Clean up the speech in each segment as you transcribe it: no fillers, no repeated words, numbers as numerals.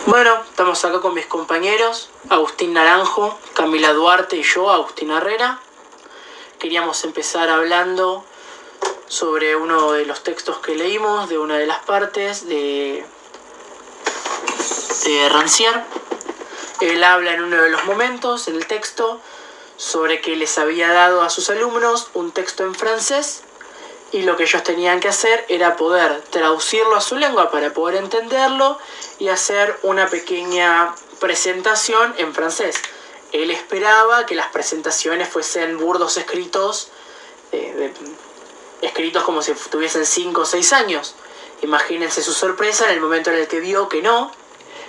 Bueno, estamos acá con mis compañeros, Agustín Naranjo, Camila Duarte y yo, Agustín Herrera. Queríamos empezar hablando sobre uno de los textos que leímos, de una de las partes de Rancière. Él habla en uno de los momentos, en el texto, sobre que les había dado a sus alumnos un texto en francés y lo que ellos tenían que hacer era poder traducirlo a su lengua para poder entenderlo y hacer una pequeña presentación en francés. Él esperaba que las presentaciones fuesen burdos escritos, escritos como si tuviesen 5 o 6 años. Imagínense su sorpresa en el momento en el que vio que no,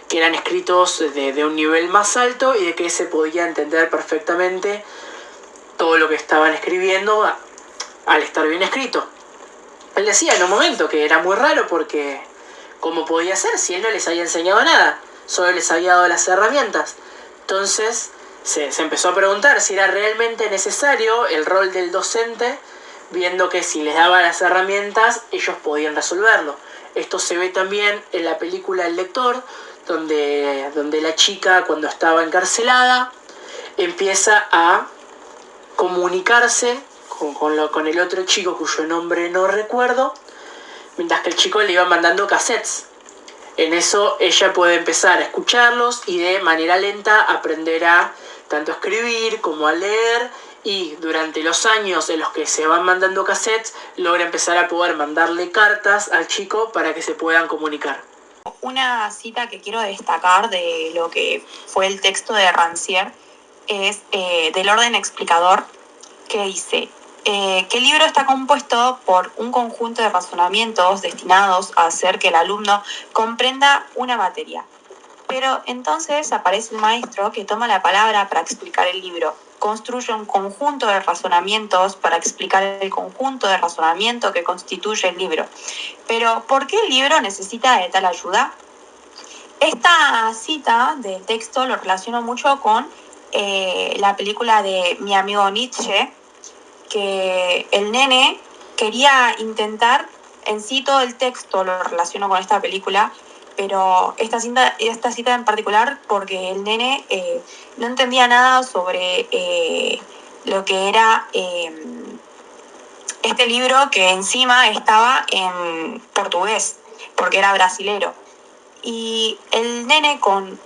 que eran escritos de un nivel más alto y de que se podía entender perfectamente todo lo que estaban escribiendo al estar bien escrito. Él decía en un momento que era muy raro porque ¿cómo podía ser si él no les había enseñado nada? Solo les había dado las herramientas. Entonces se empezó a preguntar si era realmente necesario el rol del docente, viendo que si les daba las herramientas ellos podían resolverlo. Esto se ve también en la película El Lector, donde la chica, cuando estaba encarcelada, empieza a comunicarse con el otro chico cuyo nombre no recuerdo, mientras que el chico le iba mandando cassettes. En eso ella puede empezar a escucharlos y de manera lenta aprender a tanto escribir como a leer, y durante los años en los que se van mandando cassettes logra empezar a poder mandarle cartas al chico para que se puedan comunicar. Una cita que quiero destacar de lo que fue el texto de Rancière es del orden explicador, que dice que el libro está compuesto por un conjunto de razonamientos destinados a hacer que el alumno comprenda una materia. Pero entonces aparece el maestro que toma la palabra para explicar el libro. Construye un conjunto de razonamientos para explicar el conjunto de razonamiento que constituye el libro. Pero ¿por qué el libro necesita de tal ayuda? Esta cita del texto lo relaciono mucho con la película de Mi amigo Nietzsche, que el nene quería intentar, en sí todo el texto lo relaciono con esta película, pero esta cita en particular porque el nene no entendía nada sobre lo que era este libro, que encima estaba en portugués, porque era brasilero. Y el nene, con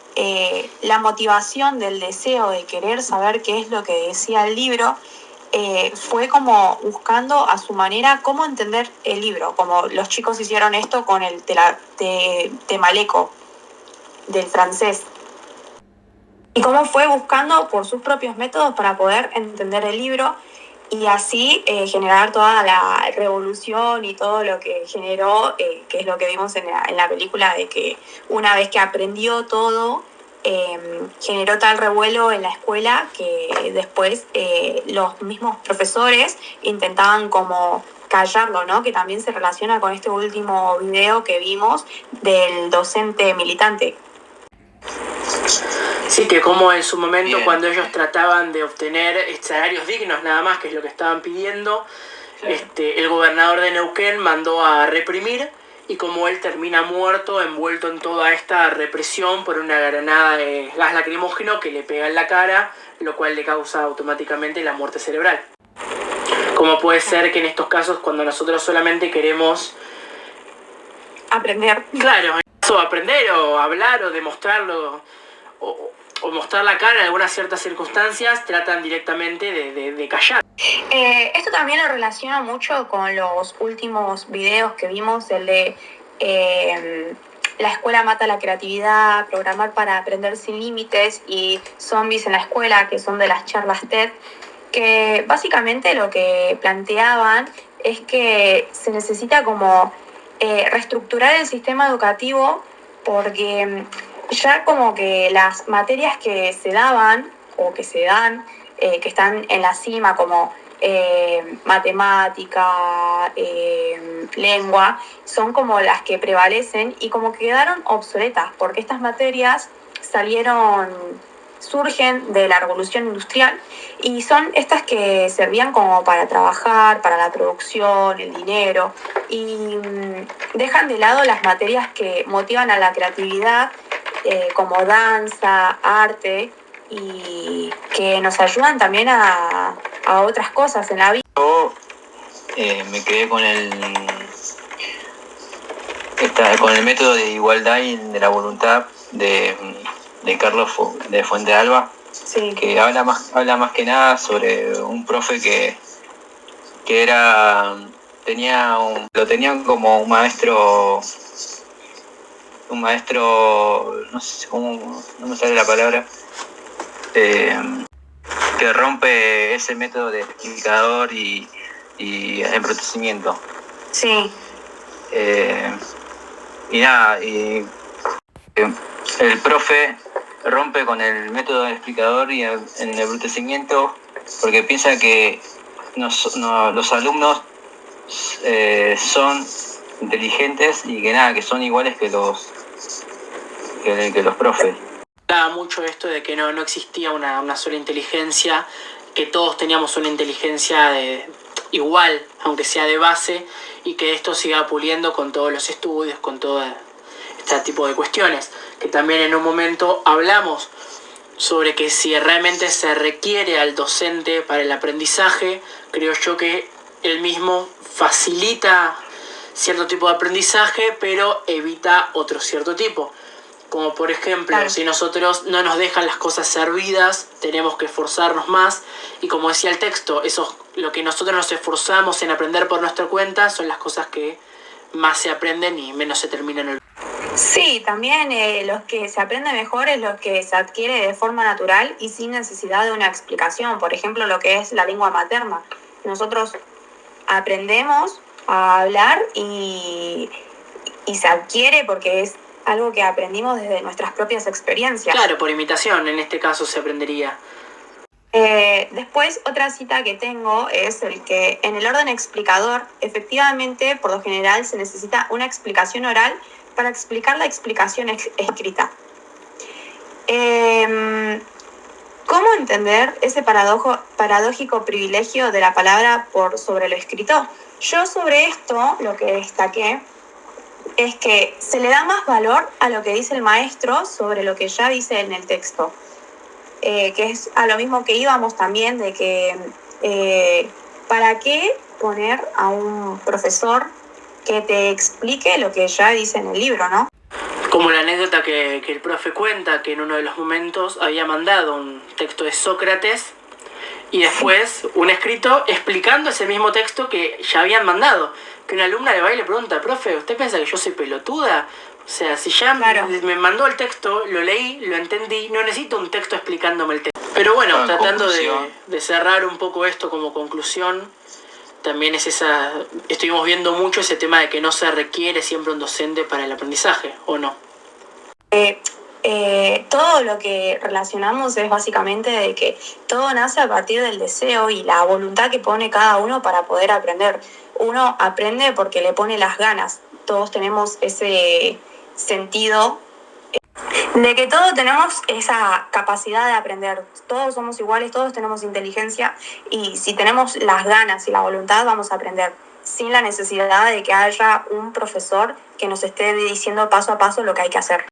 la motivación del deseo de querer saber qué es lo que decía el libro, fue como buscando a su manera cómo entender el libro, como los chicos hicieron esto con el Temaleco del francés. Y cómo fue buscando por sus propios métodos para poder entender el libro y así generar toda la revolución y todo lo que generó, que es lo que vimos en la película, de que una vez que aprendió todo, generó tal revuelo en la escuela que después los mismos profesores intentaban como callarlo, ¿no? Que también se relaciona con este último video que vimos del docente militante. Sí, que como en su momento cuando ellos trataban de obtener salarios dignos nada más, que es lo que estaban pidiendo, el gobernador de Neuquén mandó a reprimir, y como él termina muerto, envuelto en toda esta represión por una granada de gas lacrimógeno que le pega en la cara, lo cual le causa automáticamente la muerte cerebral. Como puede ser que en estos casos, cuando nosotros solamente queremos aprender, claro, eso, aprender o hablar o demostrarlo o mostrar la cara en algunas ciertas circunstancias, tratan directamente de callar. Esto también lo relaciona mucho con los últimos videos que vimos, el de La escuela mata la creatividad, Programar para aprender sin límites y Zombies en la escuela, que son de las charlas TED, que básicamente lo que planteaban es que se necesita como reestructurar el sistema educativo, porque ya como que las materias que se daban o que se dan, que están en la cima, como matemática, lengua, son como las que prevalecen y como que quedaron obsoletas, porque estas materias surgen de la revolución industrial y son estas que servían como para trabajar, para la producción, el dinero, y dejan de lado las materias que motivan a la creatividad como danza, arte, y que nos ayudan también a otras cosas en la vida. Yo me quedé con el método de igualdad y de la voluntad de Carlos de Fuentealba, Sí. Que habla más que nada sobre un profe que lo tenían como un maestro, no sé cómo, no me sale la palabra, que rompe ese método de explicador y embrutecimiento. Sí. El profe rompe con el método de explicador y el embrutecimiento porque piensa que los alumnos son inteligentes y que son iguales que los profes. Hablaba mucho esto de que no existía una sola inteligencia, que todos teníamos una inteligencia igual, aunque sea de base, y que esto se iba puliendo con todos los estudios, con todo este tipo de cuestiones. Que también en un momento hablamos sobre que si realmente se requiere al docente para el aprendizaje, creo yo que él mismo facilita cierto tipo de aprendizaje, pero evita otro cierto tipo. Como por ejemplo, claro, si nosotros no nos dejan las cosas servidas, tenemos que esforzarnos más. Y como decía el texto, lo que nosotros nos esforzamos en aprender por nuestra cuenta son las cosas que más se aprenden y menos se terminan olvidando. Sí, también los que se aprende mejor es lo que se adquiere de forma natural y sin necesidad de una explicación. Por ejemplo, lo que es la lengua materna. Nosotros aprendemos a hablar y se adquiere porque es algo que aprendimos desde nuestras propias experiencias. Claro, por imitación, en este caso se aprendería. Después, otra cita que tengo es el que en el orden explicador, efectivamente, por lo general, se necesita una explicación oral para explicar la explicación escrita. ¿Cómo entender ese paradójico privilegio de la palabra por sobre lo escrito? Yo sobre esto lo que destaqué es que se le da más valor a lo que dice el maestro sobre lo que ya dice en el texto. Que es a lo mismo que íbamos también de que ¿para qué poner a un profesor que te explique lo que ya dice en el libro, no? Como la anécdota que el profe cuenta, que en uno de los momentos había mandado un texto de Sócrates y después un escrito explicando ese mismo texto que ya habían mandado. Que una alumna le va y le pregunta, profe, ¿usted piensa que yo soy pelotuda? O sea, si ya claro, me mandó el texto, lo leí, lo entendí, no necesito un texto explicándome el texto. Pero bueno, tratando de cerrar un poco esto como conclusión, también estuvimos viendo mucho ese tema de que no se requiere siempre un docente para el aprendizaje, ¿o no? Todo lo que relacionamos es básicamente de que todo nace a partir del deseo y la voluntad que pone cada uno para poder aprender. Uno aprende porque le pone las ganas. Todos tenemos ese sentido de que todos tenemos esa capacidad de aprender. Todos somos iguales, todos tenemos inteligencia y si tenemos las ganas y la voluntad vamos a aprender sin la necesidad de que haya un profesor que nos esté diciendo paso a paso lo que hay que hacer.